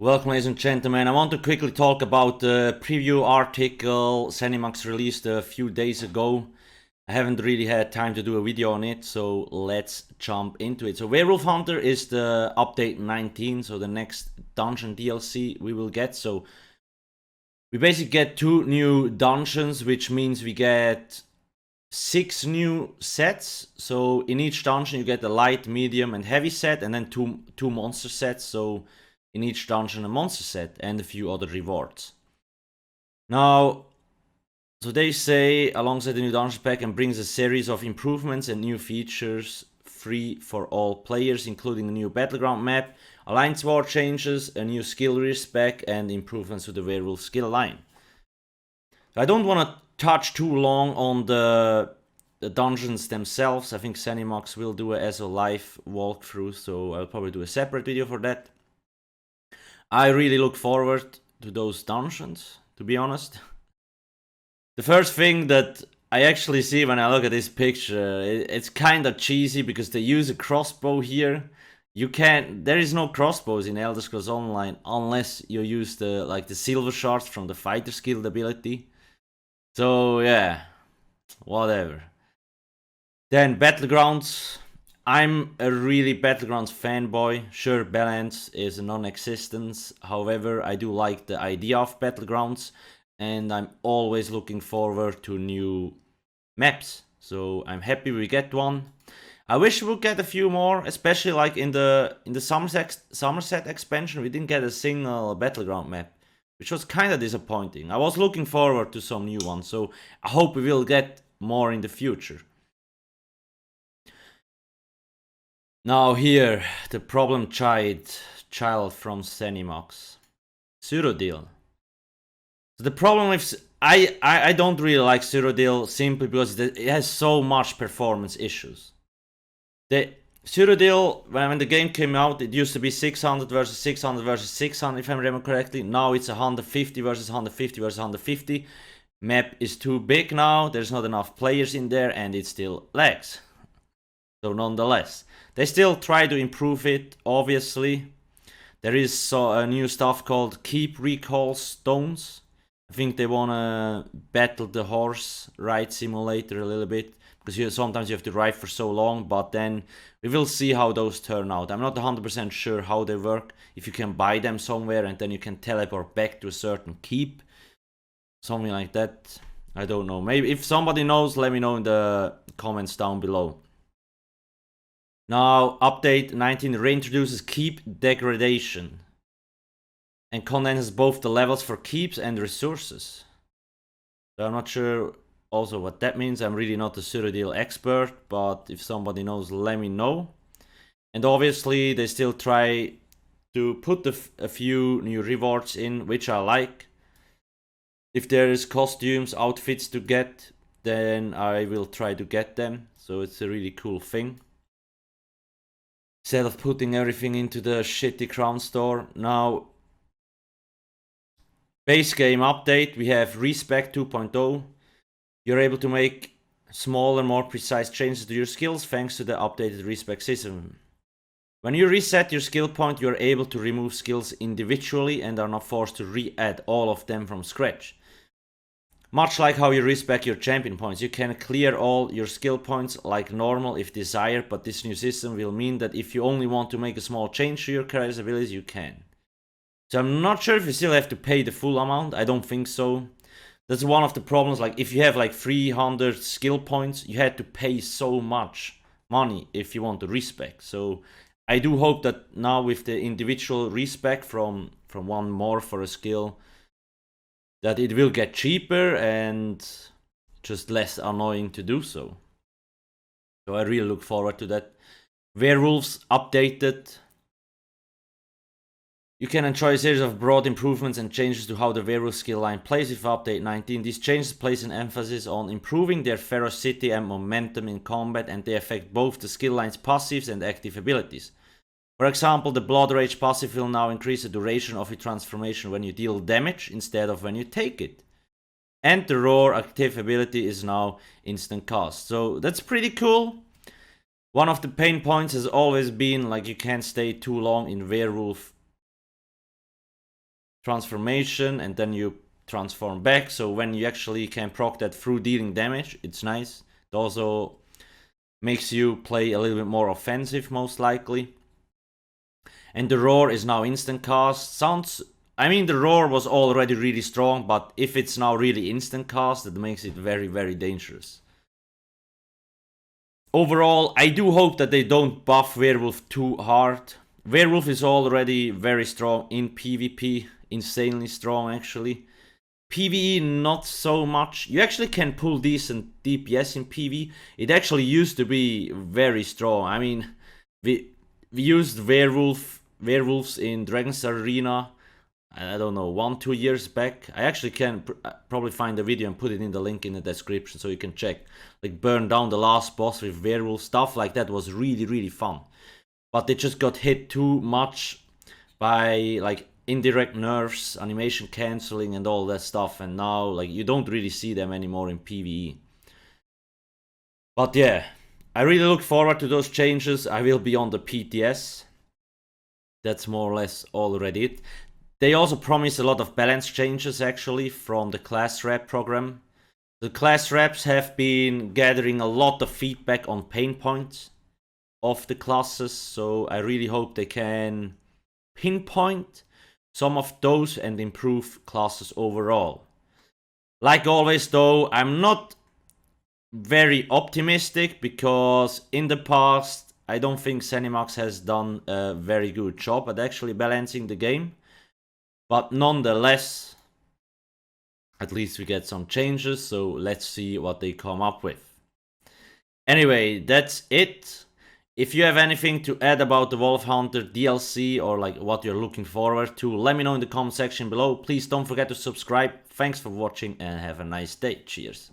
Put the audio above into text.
Welcome, ladies and gentlemen. I want to quickly talk about the preview article ZeniMax released a few days ago. I haven't really had time to do a video on it, so let's jump into it. So Wolfhunter is the update 19, so the next dungeon DLC we will get. So we basically get 2 new dungeons, which means we get 6 new sets. So in each dungeon you get a light, medium and heavy set, and then two monster sets. So in each dungeon a monster set and a few other rewards. Now, so they say alongside the new dungeon pack and brings a series of improvements and new features free for all players, including a new battleground map, alliance war changes, a new skill respec and improvements to the werewolf skill line. I don't want to touch too long on the dungeons themselves. I think ZeniMax will do a SO live walkthrough, so I'll probably do a separate video for that. I really look forward to those dungeons, to be honest. The first thing that I actually see when I look at this picture, it's kind of cheesy because they use a crossbow here. There is no crossbows in Elder Scrolls Online unless you use the silver shards from the fighter skill ability. So yeah, whatever. Then Battlegrounds. I'm a really Battlegrounds fanboy. Sure, balance is a non-existence. However, I do like the idea of Battlegrounds, and I'm always looking forward to new maps. So I'm happy we get one. I wish we would get a few more, especially like in the Somerset expansion. We didn't get a single Battleground map, which was kind of disappointing. I was looking forward to some new ones, so I hope we will get more in the future. Now here, the problem child from ZeniMax, Cyrodiil. So the problem with I don't really like Cyrodiil simply because it has so much performance issues. The Cyrodiil, when the game came out, it used to be 600 versus 600 versus 600, if I remember correctly. Now it's 150 versus 150 versus 150. Map is too big now, there's not enough players in there, and it still lags. So nonetheless, they still try to improve it, obviously. There is a new stuff called Keep Recall Stones. I think they want to battle the horse ride simulator a little bit, because sometimes you have to ride for so long, but then we will see how those turn out. I'm not 100% sure how they work, if you can buy them somewhere and then you can teleport back to a certain keep. Something like that. I don't know. Maybe if somebody knows, let me know in the comments down below. Now, update 19 reintroduces keep degradation and condenses both the levels for keeps and resources. So I'm not sure also what that means. I'm really not a Cyrodiil expert, but if somebody knows, let me know. And obviously, they still try to put a few new rewards in, which I like. If there is costumes, outfits to get, then I will try to get them. So it's a really cool thing. Instead of putting everything into the shitty crown store. Now, base game update, we have respec 2.0. You're able to make smaller, more precise changes to your skills thanks to the updated respec system. When you reset your skill point, you're able to remove skills individually and are not forced to re-add all of them from scratch. Much like how you respec your champion points, you can clear all your skill points like normal if desired, but this new system will mean that if you only want to make a small change to your character's abilities, you can. So I'm not sure if you still have to pay the full amount. I don't think so. That's one of the problems. Like if you have like 300 skill points, you had to pay so much money if you want to respec. So I do hope that now with the individual respec from one more for a skill, that it will get cheaper and just less annoying to do so. So I really look forward to that. Werewolves updated. You can enjoy a series of broad improvements and changes to how the werewolf skill line plays with update 19. These changes place an emphasis on improving their ferocity and momentum in combat, and they affect both the skill line's passives and active abilities. For example, the Blood Rage passive will now increase the duration of its transformation when you deal damage instead of when you take it. And the Roar active ability is now instant cast. So that's pretty cool. One of the pain points has always been like you can't stay too long in Werewolf transformation, and then you transform back. So when you actually can proc that through dealing damage, it's nice. It also makes you play a little bit more offensive, most likely. And the roar is now instant cast. I mean, the roar was already really strong, but if it's now really instant cast, that makes it very, very dangerous. Overall, I do hope that they don't buff Werewolf too hard. Werewolf is already very strong in PvP, insanely strong actually. PvE not so much. You actually can pull decent DPS in PvE. It actually used to be very strong. I mean, we used werewolves in Dragonstar Arena, I don't know, 1-2 years back. I actually can probably find a video and put it in the link in the description so you can check. Like burn down the last boss with werewolf, stuff like that was really, really fun. But they just got hit too much by like indirect nerfs, animation cancelling and all that stuff, and now like you don't really see them anymore in PvE. But yeah, I really look forward to those changes. I will be on the PTS. That's more or less already it. They also promise a lot of balance changes actually from the class rep program. The class reps have been gathering a lot of feedback on pain points of the classes, so I really hope they can pinpoint some of those and improve classes overall. Like always though, I'm not very optimistic because in the past I don't think ZeniMax has done a very good job at actually balancing the game. But nonetheless, at least we get some changes, so let's see what they come up with. Anyway, that's it. If you have anything to add about the Wolfhunter DLC or like what you're looking forward to, let me know in the comment section below. Please don't forget to subscribe. Thanks for watching and have a nice day. Cheers.